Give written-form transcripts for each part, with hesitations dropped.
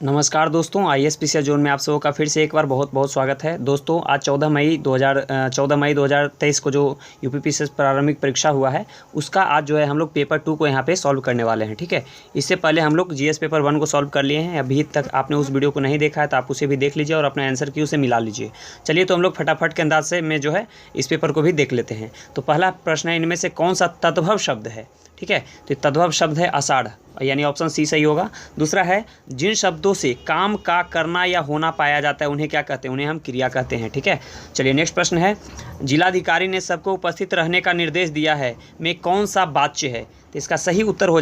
नमस्कार दोस्तों, IAS zone में आप सबों का फिर से एक बार बहुत बहुत स्वागत है। दोस्तों आज 14 मई 2023 को जो UPPCS प्रारंभिक परीक्षा हुआ है उसका आज जो है हम लोग पेपर 2 को यहाँ पे सॉल्व करने वाले हैं। ठीक है, इससे पहले हम लोग GS पेपर 1 को सॉल्व कर लिए हैं। अभी तक आपने उस वीडियो को नहीं देखा है तो आप उसे भी देख लीजिए और अपना आंसर की उसे मिला लीजिए। चलिए तो हम लोग फटाफट के अंदाज से में जो है इस पेपर को भी देख लेते हैं। तो पहला प्रश्न है, इनमें से कौन सा तद्भव शब्द है। ठीक है, तो तद्भव शब्द है आषाढ़, यानी ऑप्शन सी सही होगा। दूसरा है, जिन शब्दों से काम का करना या होना पाया जाता है उन्हें क्या कहते हैं, उन्हें हम क्रिया कहते हैं। ठीक है, चलिए नेक्स्ट प्रश्न है, जिलाधिकारी ने सबको उपस्थित रहने का निर्देश दिया है में कौन सा वाच्य है। तो इसका सही उत्तर हो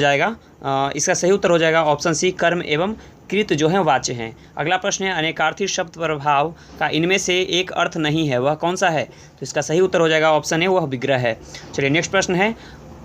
जाएगा ऑप्शन सी, कर्म एवं कृत जो है वाच्य हैं। अगला प्रश्न है, अनेकार्थी शब्द प्रभाव का इनमें से एक अर्थ नहीं है, वह कौन सा है। तो इसका सही उत्तर हो जाएगा ऑप्शन ए, वह विग्रह है। चलिए नेक्स्ट प्रश्न है,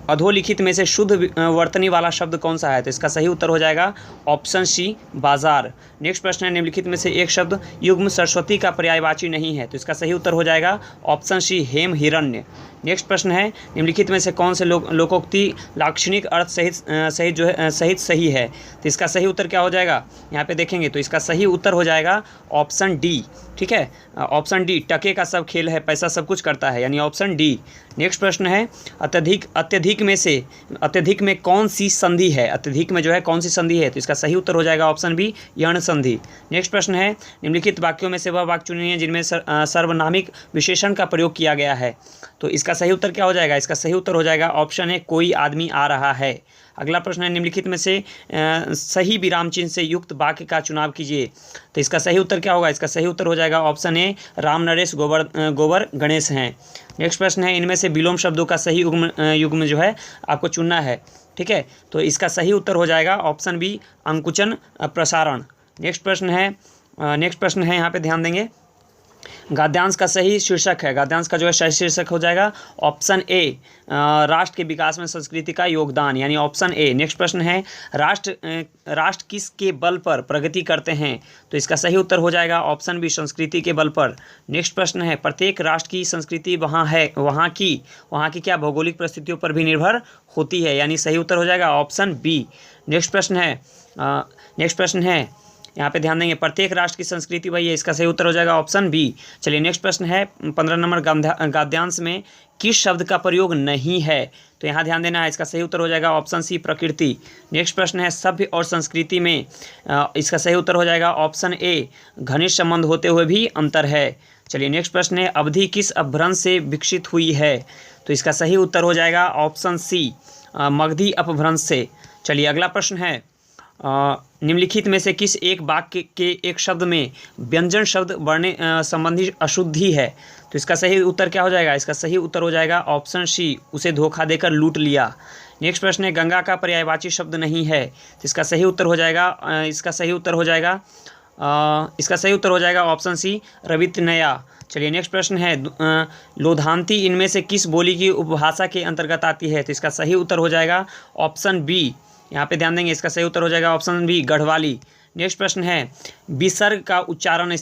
अधोलिखित में से शुद्ध वर्तनी वाला शब्द कौन सा है। तो इसका सही उत्तर हो जाएगा ऑप्शन सी, बाजार। नेक्स्ट प्रश्न है, निम्नलिखित में से एक शब्द युग्म सरस्वती का पर्यायवाची नहीं है। तो इसका सही उत्तर हो जाएगा ऑप्शन सी, हेम हिरण्य। नेक्स्ट प्रश्न है, निम्नलिखित में से कौन से लोकोक्ति लाक्षणिक अर्थ सहित सही है। तो इसका सही उत्तर क्या हो जाएगा, यहाँ पे देखेंगे तो इसका सही उत्तर हो जाएगा ऑप्शन डी। ठीक है, ऑप्शन डी, टके का सब खेल है, पैसा सब कुछ करता है, यानी ऑप्शन डी। नेक्स्ट प्रश्न है, अत्यधिक में कौन सी संधि है। अत्यधिक में जो है कौन सी संधि है। तो इसका सही उत्तर हो जाएगा ऑप्शन बी, यण संधि। नेक्स्ट प्रश्न है, निम्नलिखित वाक्यों में से वह वाक्य चुनिए जिनमें सर्वनामिक विशेषण का प्रयोग किया गया है। तो इसका सही उत्तर क्या हो जाएगा, इसका सही उत्तर हो जाएगा ऑप्शन है, कोई आदमी आ रहा है। अगला प्रश्न है, निम्नलिखित में से सही विराम चिन्ह से युक्त वाक्य का चुनाव कीजिए। तो इसका सही उत्तर क्या होगा, इसका सही उत्तर हो जाएगा ऑप्शन ए, राम नरेश गोबर गणेश हैं। नेक्स्ट प्रश्न है, इनमें से विलोम शब्दों का सही युग्म जो है आपको चुनना है। ठीक है, तो इसका सही उत्तर हो जाएगा ऑप्शन बी, अंकुचन प्रसारण। नेक्स्ट प्रश्न है यहाँ पे ध्यान देंगे, गद्यांश का सही शीर्षक है, गद्यांश का जो है सही शीर्षक हो जाएगा ऑप्शन ए, राष्ट्र के विकास में संस्कृति का योगदान, यानी ऑप्शन ए। नेक्स्ट प्रश्न है, राष्ट्र किसके बल पर प्रगति करते हैं। तो इसका सही उत्तर हो जाएगा ऑप्शन बी, संस्कृति के बल पर। नेक्स्ट प्रश्न है, प्रत्येक राष्ट्र की संस्कृति वहाँ की क्या भौगोलिक परिस्थितियों पर भी निर्भर होती है, यानी सही उत्तर हो जाएगा ऑप्शन बी। नेक्स्ट प्रश्न है यहाँ पे ध्यान देंगे, प्रत्येक राष्ट्र की संस्कृति वही है, इसका सही उत्तर हो जाएगा ऑप्शन बी। चलिए नेक्स्ट प्रश्न है, 15 नंबर, गद्यांश में किस शब्द का प्रयोग नहीं है। तो यहाँ ध्यान देना है, इसका सही उत्तर हो जाएगा ऑप्शन सी, प्रकृति। नेक्स्ट प्रश्न है, सभ्य और संस्कृति में, इसका सही उत्तर हो जाएगा ऑप्शन ए, घनिष्ठ संबंध होते हुए भी अंतर है। चलिए नेक्स्ट प्रश्न है, अवधि किस अपभ्रंश से विकसित हुई है। तो इसका सही उत्तर हो जाएगा ऑप्शन सी, मगधी अपभ्रंश से। चलिए अगला प्रश्न है, निम्नलिखित में से किस एक वाक्य के एक शब्द में व्यंजन शब्द वर्ण संबंधी अशुद्धि है। तो इसका सही उत्तर क्या हो जाएगा, इसका सही उत्तर हो जाएगा ऑप्शन सी, उसे धोखा देकर लूट लिया। नेक्स्ट प्रश्न है, गंगा का पर्यायवाची शब्द नहीं है। तो इसका सही उत्तर हो जाएगा ऑप्शन सी, रवितनया। चलिए नेक्स्ट प्रश्न है, लोधांती इनमें से किस बोली की उपभाषा के अंतर्गत आती है। तो इसका सही उत्तर हो जाएगा ऑप्शन बी, यहाँ पे ध्यान देंगे, इसका सही उत्तर हो जाएगा ऑप्शन बी, गढ़वाली। नेक्स्ट प्रश्न है, विसर्ग का उच्चारण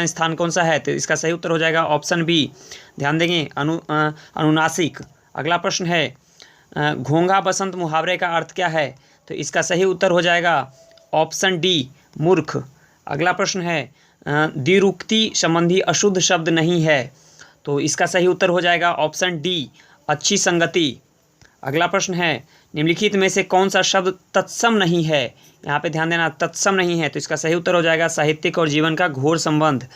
स्थान कौन सा है। तो इसका सही उत्तर हो जाएगा ऑप्शन बी, ध्यान देंगे, अनुनासिक। अगला प्रश्न है, घोंघा बसंत मुहावरे का अर्थ क्या है। तो इसका सही उत्तर हो जाएगा ऑप्शन डी, मूर्ख। अगला प्रश्न है, द्विरुक्ति संबंधी अशुद्ध शब्द नहीं है। तो इसका सही उत्तर हो जाएगा ऑप्शन डी, अच्छी संगति। अगला प्रश्न है, निम्नलिखित में से कौन सा शब्द तत्सम नहीं है। यहाँ पे ध्यान देना, तत्सम नहीं है। तो इसका सही उत्तर हो जाएगा साहित्यिक और जीवन का घोर संबंध।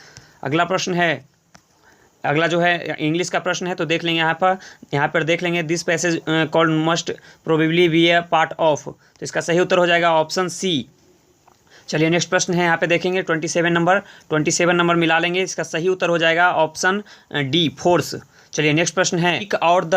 अगला जो है इंग्लिश का प्रश्न है, तो देख लेंगे यहाँ पर देख लेंगे, this passage called must probably be A part of. तो इसका सही उत्तर हो जाएगा ऑप्शन सी। चलिए नेक्स्ट प्रश्न है, यहाँ पे देखेंगे 27 नंबर मिला लेंगे, इसका सही उत्तर हो जाएगा ऑप्शन डी, फोर्स। चलिए नेक्स्ट प्रश्न है, और द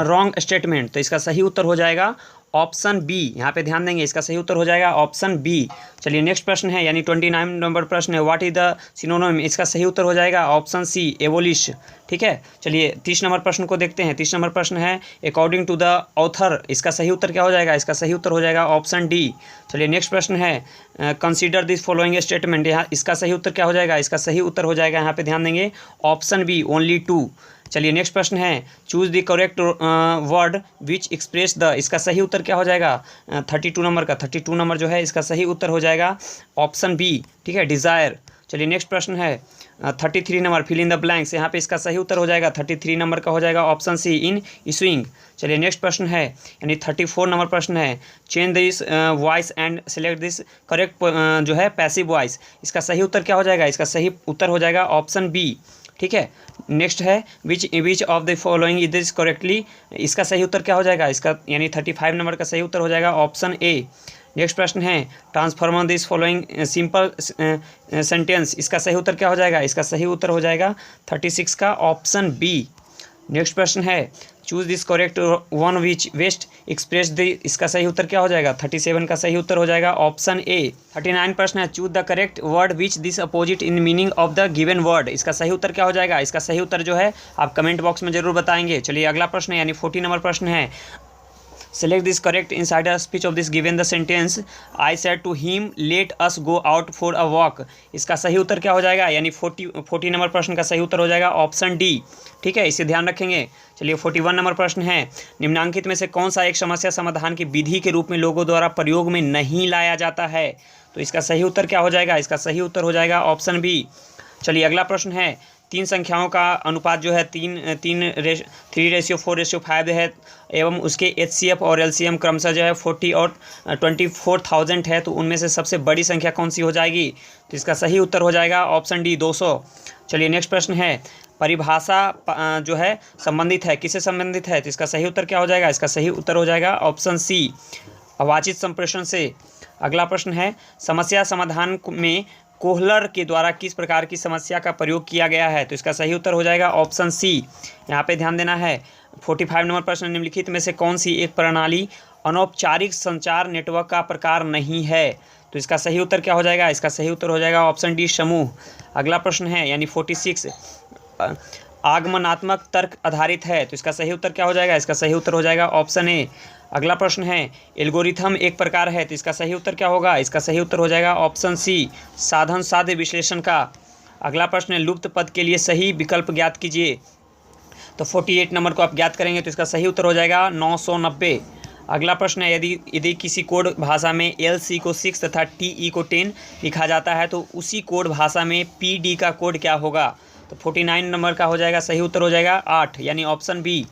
रॉन्ग स्टेटमेंट। तो इसका सही उत्तर हो जाएगा ऑप्शन बी, यहाँ पे ध्यान देंगे, इसका सही उत्तर हो जाएगा ऑप्शन बी। चलिए नेक्स्ट प्रश्न है, यानी 29 नंबर प्रश्न है, व्हाट इज द सिनोनिम। इसका सही उत्तर हो जाएगा ऑप्शन सी, एबोलिश। ठीक है, चलिए 30 नंबर प्रश्न को देखते हैं। 30 नंबर प्रश्न है, अकॉर्डिंग टू द ऑथर। इसका सही उत्तर क्या हो जाएगा, इसका सही उत्तर हो जाएगा ऑप्शन डी। चलिए नेक्स्ट प्रश्न है, कंसीडर दिस फॉलोइंग स्टेटमेंट। यहाँ इसका सही उत्तर क्या हो जाएगा, इसका सही उत्तर हो जाएगा, यहाँ पे ध्यान देंगे, ऑप्शन बी, ओनली टू। चलिए नेक्स्ट प्रश्न है, choose the correct word which express the, इसका सही उत्तर क्या हो जाएगा 32 नंबर का, 32 नंबर जो है इसका सही उत्तर हो जाएगा ऑप्शन बी, ठीक है, डिज़ायर। चलिए नेक्स्ट प्रश्न है 33 number, fill in the blanks, यहाँ पे इसका सही उत्तर हो जाएगा 33 नंबर का हो जाएगा ऑप्शन सी, इन इशूइंग। चलिए नेक्स्ट प्रश्न है यानी 34 नंबर प्रश्न है, change this voice and select this correct जो है पैसिव वॉइस, इसका सही उत्तर क्या हो जाएगा, इसका सही उत्तर हो जाएगा ऑप्शन बी, ठीक है। नेक्स्ट है which of the following is this correctly, इसका सही उत्तर क्या हो जाएगा, इसका यानी 35 नंबर का सही उत्तर हो जाएगा ऑप्शन ए। नेक्स्ट प्रश्न है transform this following simple sentence, इसका सही उत्तर क्या हो जाएगा, इसका सही उत्तर हो जाएगा 36 का ऑप्शन बी। नेक्स्ट प्रश्न है choose this correct one which best express the, इसका सही उत्तर क्या हो जाएगा 37 का सही उत्तर हो जाएगा ऑप्शन ए। 39 प्रश्न है choose the correct word which this opposite in meaning of the given word, इसका सही उत्तर क्या हो जाएगा, इसका सही उत्तर जो है आप कमेंट बॉक्स में जरूर बताएंगे। चलिए अगला प्रश्न है यानी 40 नंबर प्रश्न है, select this correct inside a speech of this given the sentence I said to him let us go out for a walk, इसका सही उत्तर क्या हो जाएगा, यानी 40 नंबर प्रश्न का सही उत्तर हो जाएगा ऑप्शन डी, ठीक है, इसे ध्यान रखेंगे। चलिए 41 नंबर प्रश्न है, निम्नांकित में से कौन सा एक समस्या समाधान की विधि के रूप में लोगों द्वारा प्रयोग में नहीं लाया जाता है, तो इसका सही उत्तर क्या हो जाएगा, इसका सही उत्तर हो जाएगा ऑप्शन बी। चलिए अगला प्रश्न है, तीन संख्याओं का अनुपात जो है 3:4:5 है एवं उसके HCF और LCM क्रमशः जो है 40 और 24,000 है, तो उनमें से सबसे बड़ी संख्या कौन सी हो जाएगी, तो इसका सही उत्तर हो जाएगा ऑप्शन डी 200। चलिए नेक्स्ट प्रश्न है, परिभाषा जो है संबंधित है, किससे संबंधित है, तो इसका सही उत्तर क्या हो जाएगा, इसका सही उत्तर हो जाएगा ऑप्शन सी, अवाचित संप्रेषण से। अगला प्रश्न है, समस्या समाधान में कोहलर के द्वारा किस प्रकार की समस्या का प्रयोग किया गया है, तो इसका सही उत्तर हो जाएगा ऑप्शन सी। यहाँ पे ध्यान देना है। 45 नंबर प्रश्न, निम्नलिखित में से कौन सी एक प्रणाली अनौपचारिक संचार नेटवर्क का प्रकार नहीं है, तो इसका सही उत्तर क्या हो जाएगा, इसका सही उत्तर हो जाएगा ऑप्शन डी समूह। अगला प्रश्न है यानी 46, आगमनात्मक तर्क आधारित है, तो इसका सही उत्तर क्या हो जाएगा, इसका सही उत्तर हो जाएगा ऑप्शन ए। अगला प्रश्न है, एल्गोरिथम एक प्रकार है, तो इसका सही उत्तर क्या होगा, इसका सही उत्तर हो जाएगा ऑप्शन सी, साधन साध्य विश्लेषण का। अगला प्रश्न है, लुप्त पद के लिए सही विकल्प ज्ञात कीजिए, तो 48 नंबर को आप ज्ञात करेंगे तो इसका सही उत्तर हो जाएगा 990। अगला प्रश्न है, यदि किसी कोड भाषा में LC को 6 तथा TE को 10 लिखा जाता है तो उसी कोड भाषा में PD का कोड क्या होगा, तो 49 नंबर का हो जाएगा, सही उत्तर हो जाएगा 8 यानी ऑप्शन बी।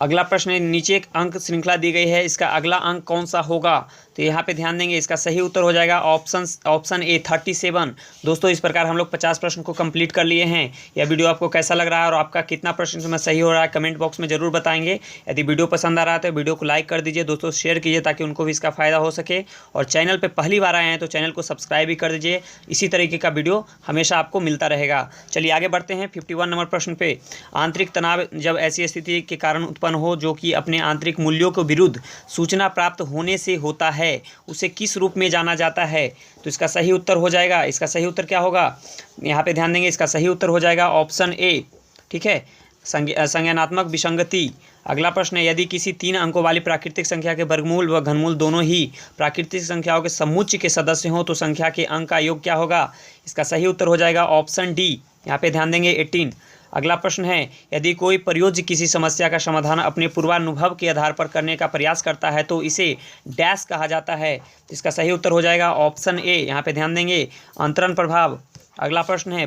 अगला प्रश्न है, नीचे एक अंक श्रृंखला दी गई है, इसका अगला अंक कौन सा होगा, तो यहाँ पे ध्यान देंगे, इसका सही उत्तर हो जाएगा ऑप्शन ए 37। दोस्तों इस प्रकार हम लोग 50 प्रश्न को कंप्लीट कर लिए हैं। यह वीडियो आपको कैसा लग रहा है और आपका कितना प्रश्न में सही हो रहा है कमेंट बॉक्स में जरूर बताएंगे। यदि वीडियो पसंद आ रहा है तो वीडियो को लाइक कर दीजिए, दोस्तों शेयर कीजिए ताकि उनको भी इसका फ़ायदा हो सके, और चैनल पर पहली बार आए हैं तो चैनल को सब्सक्राइब भी कर दीजिए, इसी तरीके का वीडियो हमेशा आपको मिलता रहेगा। चलिए आगे बढ़ते हैं 51 नंबर प्रश्न पे। आंतरिक तनाव जब ऐसी स्थिति के कारण उत्पन्न हो जो कि अपने आंतरिक मूल्यों के विरुद्ध सूचना प्राप्त होने से होता है, उसे किस रूप में जाना जाता है, तो इसका सही उत्तर हो जाएगा, इसका सही उत्तर क्या होगा, यहाँ पे ध्यान देंगे, इसका सही उत्तर हो जाएगा ऑप्शन ए, ठीक है, संज्ञानात्मक विसंगति। अगला प्रश्न है, यदि किसी 3 अंकों वाली प्राकृतिक संख्या के वर्गमूल व घनमूल दोनों ही प्राकृतिक संख्याओं के समुच्चय के सदस्य हों तो संख्या के अंक का योग क्या होगा, इसका सही उत्तर हो जाएगा ऑप्शन डी, यहाँ पे ध्यान देंगे 18। अगला प्रश्न है, यदि कोई प्रयोज्य किसी समस्या का समाधान अपने पूर्वानुभव के आधार पर करने का प्रयास करता है तो इसे डैश कहा जाता है, तो इसका सही उत्तर हो जाएगा ऑप्शन ए, यहाँ पे ध्यान देंगे अंतरण प्रभाव। अगला प्रश्न है,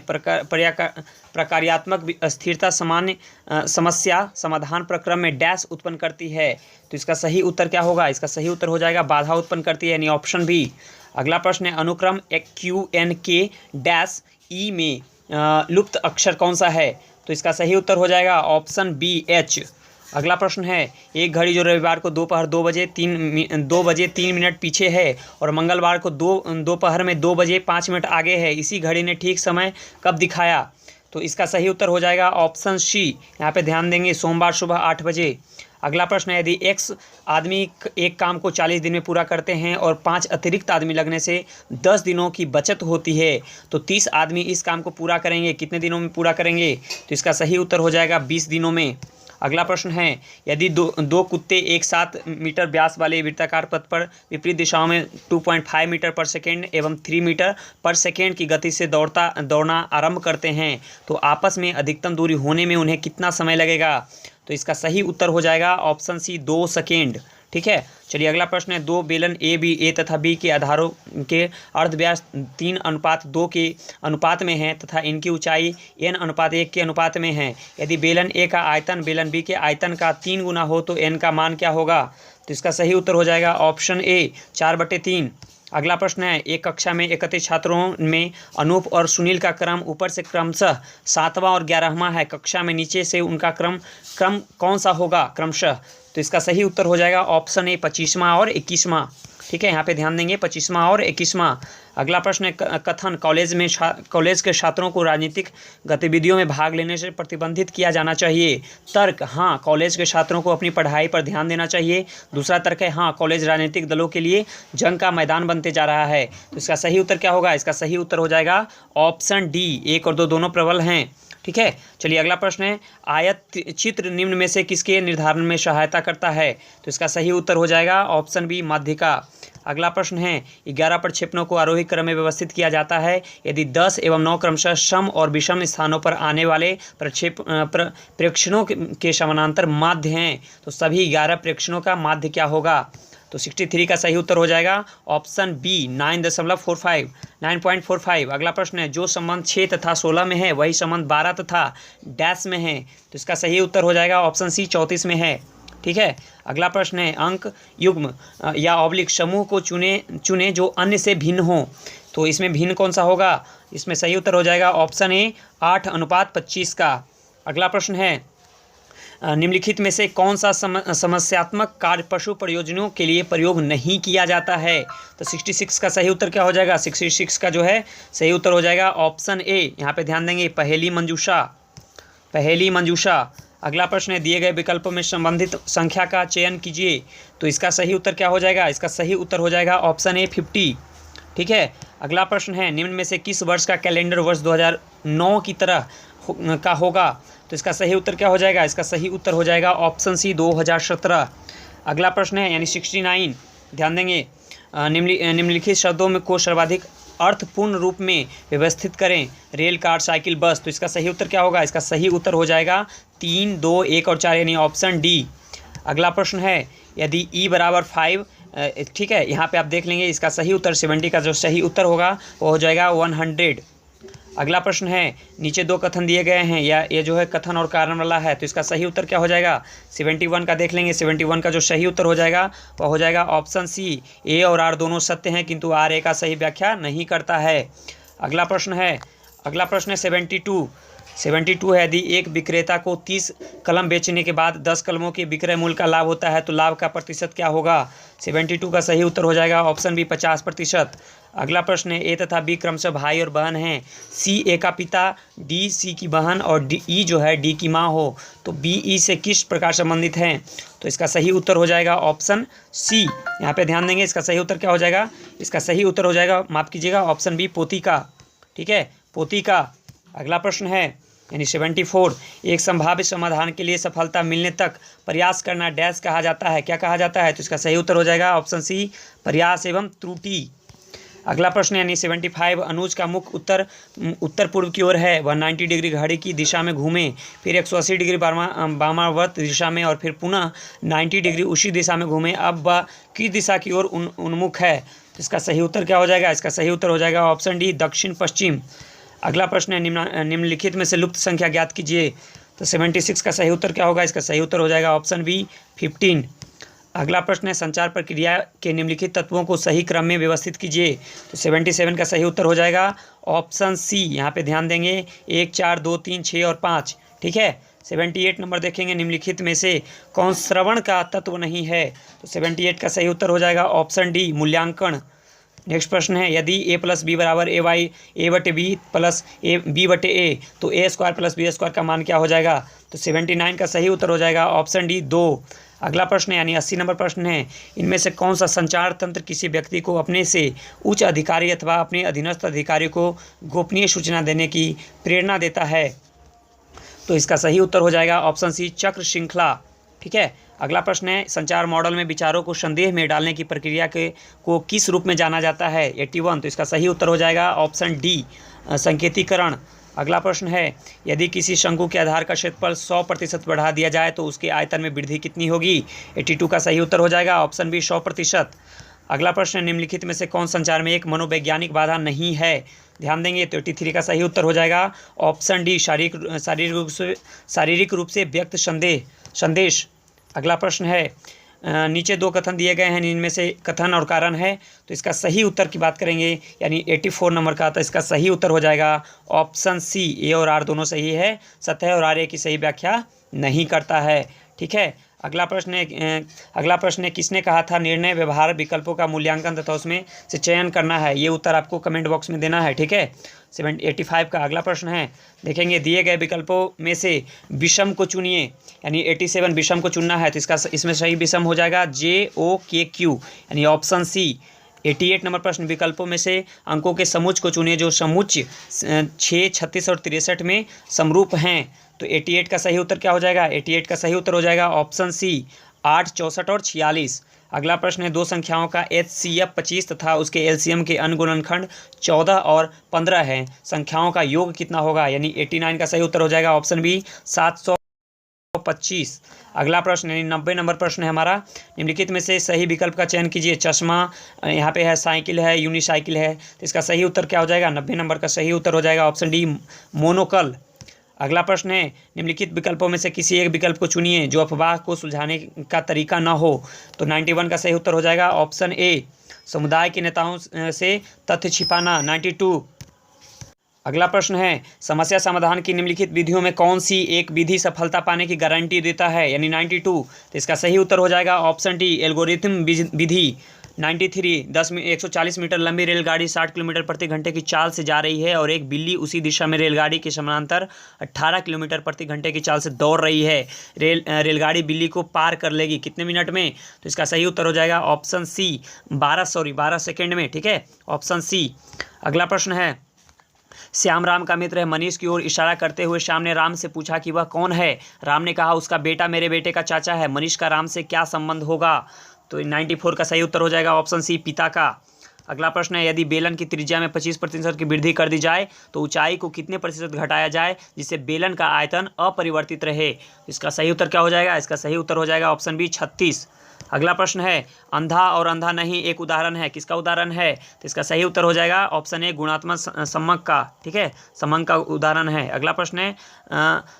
प्रकार्यात्मक स्थिरता सामान्य समस्या समाधान प्रक्रम में डैश उत्पन्न करती है, तो इसका सही उत्तर क्या होगा, इसका सही उत्तर हो जाएगा बाधा उत्पन्न करती है यानी ऑप्शन बी। अगला प्रश्न है, अनुक्रम QNK डैश ई में लुप्त अक्षर कौन सा है, तो इसका सही उत्तर हो जाएगा ऑप्शन बी H। अगला प्रश्न है, एक घड़ी जो रविवार को दोपहर 2 बजे 3 मिनट पीछे है और मंगलवार को दोपहर में 2 बजे 5 मिनट आगे है, इसी घड़ी ने ठीक समय कब दिखाया, तो इसका सही उत्तर हो जाएगा ऑप्शन सी, यहाँ पे ध्यान देंगे सोमवार सुबह 8 बजे। अगला प्रश्न है, यदि X आदमी एक काम को 40 दिन में पूरा करते हैं और 5 अतिरिक्त आदमी लगने से 10 दिनों की बचत होती है तो 30 आदमी इस काम को पूरा करेंगे, कितने दिनों में पूरा करेंगे, तो इसका सही उत्तर हो जाएगा 20 दिनों में। अगला प्रश्न है, यदि दो कुत्ते एक साथ मीटर व्यास वाले वृत्ताकार पथ पर विपरीत दिशाओं में 2.5 मीटर पर सेकेंड एवं 3 मीटर पर सेकेंड की गति से दौड़ना आरंभ करते हैं तो आपस में अधिकतम दूरी होने में उन्हें कितना समय लगेगा? तो इसका सही उत्तर हो जाएगा ऑप्शन सी 2 सेकेंड। ठीक है, चलिए अगला प्रश्न है, दो बेलन ए तथा बी के आधारों के अर्धव्यास 3:2 के अनुपात में है तथा इनकी ऊंचाई n/1 के अनुपात में है। यदि बेलन ए का आयतन बेलन बी के आयतन का 3 गुना हो तो n का मान क्या होगा? तो इसका सही उत्तर हो जाएगा ऑप्शन ए 4/3। अगला प्रश्न है, एक कक्षा में एकत्रित छात्रों में अनूप और सुनील का क्रम ऊपर से क्रमशः 7वां और 11वां है। कक्षा में नीचे से उनका क्रम कौन सा होगा क्रमशः? तो इसका सही उत्तर हो जाएगा ऑप्शन ए 25वां और 21वां। ठीक है, यहाँ पे ध्यान देंगे 25वां और 21वां। अगला प्रश्न है, कथन कॉलेज के छात्रों को राजनीतिक गतिविधियों में भाग लेने से प्रतिबंधित किया जाना चाहिए। तर्क, हाँ कॉलेज के छात्रों को अपनी पढ़ाई पर ध्यान देना चाहिए। दूसरा तर्क है, हाँ कॉलेज राजनीतिक दलों के लिए जंग का मैदान बनते जा रहा है। तो इसका सही उत्तर क्या होगा? इसका सही उत्तर हो जाएगा ऑप्शन डी, 1 और 2 दोनों प्रबल हैं। ठीक है, चलिए अगला प्रश्न है, आयत चित्र निम्न में से किसके निर्धारण में सहायता करता है? तो इसका सही उत्तर हो जाएगा ऑप्शन बी माध्यिका। अगला प्रश्न है, 11 प्रक्षेपणों को आरोही क्रम में व्यवस्थित किया जाता है। यदि 10 एवं 9 क्रमशः सम और विषम स्थानों पर आने वाले प्रेक्षणों के समानांतर माध्य हैं तो सभी 11 प्रेक्षणों का माध्य क्या होगा? तो 63 का सही उत्तर हो जाएगा ऑप्शन बी 9.45। अगला प्रश्न है, जो संबंध 6 तथा 16 में है वही संबंध 12 तथा डैश में है। तो इसका सही उत्तर हो जाएगा ऑप्शन सी 34 में है। ठीक है, अगला प्रश्न है, अंक युग्म या ऑब्लिक समूह को चुने जो अन्य से भिन्न हो। तो इसमें भिन्न कौन सा होगा? इसमें सही उत्तर हो जाएगा ऑप्शन ए 8:25 का। अगला प्रश्न है, निम्नलिखित में से कौन सा समस्यात्मक कार्य पशु परियोजनाओं के लिए प्रयोग नहीं किया जाता है? तो 66 का सही उत्तर क्या हो जाएगा? 66 का जो है सही उत्तर हो जाएगा ऑप्शन ए, यहाँ पे ध्यान देंगे पहेली मंजूषा। अगला प्रश्न है, दिए गए विकल्पों में संबंधित संख्या का चयन कीजिए। तो इसका सही उत्तर क्या हो जाएगा? इसका सही उत्तर हो जाएगा ऑप्शन ए 50। ठीक है, अगला प्रश्न है, निम्न में से किस वर्ष का कैलेंडर वर्ष 2009 की तरह का होगा? तो इसका सही उत्तर क्या हो जाएगा? इसका सही उत्तर हो जाएगा ऑप्शन सी 2017। अगला प्रश्न है यानी 69, ध्यान देंगे, निम्नलिखित शब्दों में को सर्वाधिक अर्थपूर्ण रूप में व्यवस्थित करें। रेल, कार, साइकिल, बस। तो इसका सही उत्तर क्या होगा? इसका सही उत्तर हो जाएगा 3, 2, 1 और 4 यानी ऑप्शन डी। अगला प्रश्न है, यदि E = 5, ठीक है, यहाँ पे आप देख लेंगे इसका सही उत्तर 70 का जो सही उत्तर होगा वो हो जाएगा 100। अगला प्रश्न है, नीचे 2 कथन दिए गए हैं या ये जो है कथन और कारण वाला है। तो इसका सही उत्तर क्या हो जाएगा? 71 का देख लेंगे। 71 का जो सही उत्तर हो जाएगा वह हो जाएगा ऑप्शन सी, ए और आर दोनों सत्य हैं किंतु आर ए का सही व्याख्या नहीं करता है। अगला प्रश्न है 72 है, यदि एक विक्रेता को 30 कलम बेचने के बाद 10 कलमों के विक्रय मूल्य का लाभ होता है तो लाभ का प्रतिशत क्या होगा? 72 का सही उत्तर हो जाएगा ऑप्शन बी 50%। अगला प्रश्न है, ए तथा बी क्रमशः भाई और बहन हैं। सी ए का पिता, डी सी की बहन और ई जो है डी की माँ हो तो बी ई से किस प्रकार संबंधित हैं? तो इसका सही उत्तर हो जाएगा ऑप्शन सी। यहाँ पे ध्यान देंगे इसका सही उत्तर क्या हो जाएगा? इसका सही उत्तर हो जाएगा, माफ़ कीजिएगा, ऑप्शन बी पोती का। ठीक है, पोती का। अगला प्रश्न है यानी 74, एक संभाव्य समाधान के लिए सफलता मिलने तक प्रयास करना डैश कहा जाता है, क्या कहा जाता है? तो इसका सही उत्तर हो जाएगा ऑप्शन सी, प्रयास एवं त्रुटि। अगला प्रश्न यानी 75, अनुज का मुख उत्तर पूर्व की ओर है, वह 90 डिग्री घड़ी की दिशा में घूमे, फिर 180 डिग्री वामावर्त दिशा में और फिर पुनः 90 डिग्री उसी दिशा में घूमे, अब वह किस दिशा की ओर उन्मुख है? तो इसका सही उत्तर क्या हो जाएगा? इसका सही उत्तर हो जाएगा ऑप्शन डी, दक्षिण पश्चिम। अगला प्रश्न है, निम्नलिखित में से लुप्त संख्या ज्ञात कीजिए। तो 76 का सही उत्तर क्या होगा? इसका सही उत्तर हो जाएगा ऑप्शन बी 15। अगला प्रश्न है, संचार प्रक्रिया के निम्नलिखित तत्वों को सही क्रम में व्यवस्थित कीजिए। तो 77 का सही उत्तर हो जाएगा ऑप्शन सी। यहाँ पे ध्यान देंगे 1, 4, 2, 3, 6 और 5। ठीक है, 78 नंबर देखेंगे, निम्नलिखित में से कौन श्रवण का तत्व नहीं है? तो 78 का सही उत्तर हो जाएगा ऑप्शन डी, मूल्यांकन। नेक्स्ट प्रश्न है, यदि a + b = a/b + b/a तो a² + b² का मान क्या हो जाएगा? तो 79 का सही उत्तर हो जाएगा ऑप्शन डी, 2। अगला प्रश्न है यानी 80 नंबर प्रश्न है, इनमें से कौन सा संचार तंत्र किसी व्यक्ति को अपने से उच्च अधिकारी अथवा अपने अधीनस्थ अधिकारी को गोपनीय सूचना देने की प्रेरणा देता है? तो इसका सही उत्तर हो जाएगा ऑप्शन सी चक्र श्रृंखला। ठीक है, अगला प्रश्न है संचार मॉडल में विचारों को संदेह में डालने की प्रक्रिया को किस रूप में जाना जाता है? 81, तो इसका सही उत्तर हो जाएगा ऑप्शन डी संकेतीकरण। अगला प्रश्न है यदि किसी शंकु के आधार का क्षेत्रफल 100% बढ़ा दिया जाए तो उसके आयतन में वृद्धि कितनी होगी? 82 का सही उत्तर हो जाएगा ऑप्शन बी 100%। अगला प्रश्न निम्नलिखित में से कौन संचार में एक मनोवैज्ञानिक बाधा नहीं है? ध्यान देंगे तो 83 का सही उत्तर हो जाएगा ऑप्शन डी शारीरिक रूप से व्यक्त संदेश। अगला प्रश्न है नीचे दो कथन दिए गए हैं, इनमें से कथन और कारण है, तो इसका सही उत्तर की बात करेंगे यानी 84 नंबर का, तो इसका सही उत्तर हो जाएगा ऑप्शन सी। ए और आर दोनों सही है, सतह और आर्य की सही व्याख्या नहीं करता है। ठीक है, अगला प्रश्न है किसने कहा था निर्णय व्यवहार विकल्पों का मूल्यांकन तथा उसमें से चयन करना है? ये उत्तर आपको कमेंट बॉक्स में देना है। ठीक है, 85 का अगला प्रश्न है देखेंगे दिए गए विकल्पों में से विषम को चुनिए, यानी 87 विषम को चुनना है, तो इसमें सही विषम हो जाएगा JOKQ यानी ऑप्शन सी। 88 नंबर प्रश्न विकल्पों में से अंकों के समुच्चय को चुनिए जो समुच्चय 6, 36 और 63 में समरूप हैं, तो 88 का सही उत्तर क्या हो जाएगा? 88 का सही उत्तर हो जाएगा ऑप्शन सी 8, 64 और 46। अगला प्रश्न है दो संख्याओं का HCF 25 तथा उसके LCM के अनुगुणनखंड 14 और 15 है, संख्याओं का योग कितना होगा? यानी 89 का सही उत्तर हो जाएगा ऑप्शन बी 725। अगला प्रश्न यानी 90 नंबर प्रश्न है हमारा, निम्नलिखित में से सही विकल्प का चयन कीजिए। चश्मा यहाँ पे है, साइकिल है, यूनिसाइकिल है, तो इसका सही उत्तर क्या हो जाएगा? 90 नंबर का सही उत्तर हो जाएगा ऑप्शन डी मोनोकल। अगला प्रश्न है निम्नलिखित विकल्पों में से किसी एक विकल्प को चुनिए जो अफवाह को सुलझाने का तरीका न हो, तो 91 का सही उत्तर हो जाएगा ऑप्शन ए समुदाय के नेताओं से तथ्य छिपाना। 92। अगला प्रश्न है समस्या समाधान की निम्नलिखित विधियों में कौन सी एक विधि सफलता पाने की गारंटी देता है? यानी 92, तो इसका सही उत्तर हो जाएगा ऑप्शन डी एल्गोरिथम विधि। 93 140 मीटर लंबी रेलगाड़ी 60 किलोमीटर प्रति घंटे की चाल से जा रही है और एक बिल्ली उसी दिशा में रेलगाड़ी के समानांतर 18 किलोमीटर प्रति घंटे की चाल से दौड़ रही है। रेलगाड़ी बिल्ली को पार कर लेगी कितने मिनट में? तो इसका सही उत्तर हो जाएगा ऑप्शन सी 12 सेकेंड में। ठीक है, ऑप्शन सी। अगला प्रश्न है श्याम राम का मित्र है। मनीष की ओर इशारा करते हुए श्याम ने राम से पूछा कि वह कौन है? राम ने कहा उसका बेटा मेरे बेटे का चाचा है। मनीष का राम से क्या संबंध होगा? तो 94 का सही उत्तर हो जाएगा ऑप्शन सी पिता का। अगला प्रश्न है यदि बेलन की त्रिज्या में 25% की वृद्धि कर दी जाए तो ऊंचाई को कितने प्रतिशत घटाया जाए जिससे बेलन का आयतन अपरिवर्तित रहे? इसका सही उत्तर क्या हो जाएगा? इसका सही उत्तर हो जाएगा ऑप्शन बी 36। अगला प्रश्न है अंधा और अंधा नहीं एक उदाहरण है, किसका उदाहरण है? तो इसका सही उत्तर हो जाएगा ऑप्शन ए गुणात्मक सम्मक का। ठीक है, सम्मक का उदाहरण है। अगला प्रश्न है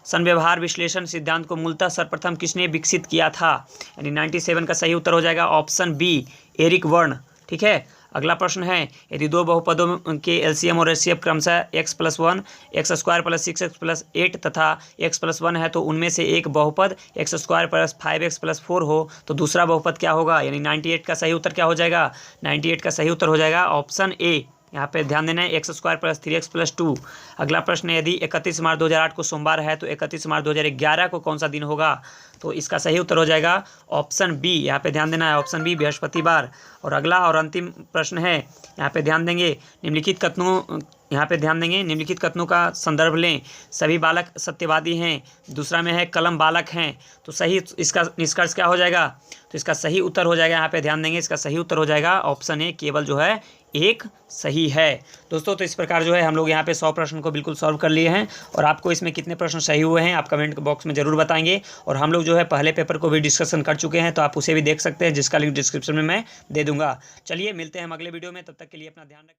संव्यवहार विश्लेषण सिद्धांत को मूलतः सर्वप्रथम किसने विकसित किया था? यानी 97 का सही उत्तर हो जाएगा ऑप्शन बी एरिक वर्न। ठीक है, अगला प्रश्न है यदि दो बहुपदों के LCM और HCF क्रमशः x+1 x² + 6x + 8 तथा x+1 है तो उनमें से एक बहुपद x² + 5x + 4 हो तो दूसरा बहुपद क्या होगा? यानी 98 का सही उत्तर क्या हो जाएगा? 98 का सही उत्तर हो जाएगा ऑप्शन ए। यहाँ पे ध्यान देना है x² + 3x + 2। अगला प्रश्न है यदि 31 मार्च 2008 को सोमवार है तो 31 मार्च 2011 को कौन सा दिन होगा? तो इसका सही उत्तर हो जाएगा ऑप्शन बी। यहाँ पे ध्यान देना है ऑप्शन बी बृहस्पतिवार। और अगला और अंतिम प्रश्न है यहाँ पे ध्यान देंगे निम्नलिखित कथनों का संदर्भ लें। सभी बालक सत्यवादी हैं, दूसरा में है कलम बालक हैं, तो सही इसका निष्कर्ष क्या हो जाएगा? तो इसका सही उत्तर हो जाएगा यहाँ पे ध्यान देंगे इसका सही उत्तर हो जाएगा ऑप्शन ए केवल जो है एक सही है। दोस्तों तो इस प्रकार जो है हम लोग यहाँ पे 100 प्रश्न को बिल्कुल सॉल्व कर लिए हैं और आपको इसमें कितने प्रश्न सही हुए हैं आप कमेंट बॉक्स में ज़रूर बताएंगे। और हम लोग जो है पहले पेपर को भी डिस्कशन कर चुके हैं तो आप उसे भी देख सकते हैं जिसका लिंक डिस्क्रिप्शन में मैं दे दूँगा। चलिए मिलते हैं हम अगले वीडियो में, तब तक के लिए अपना ध्यान रखें।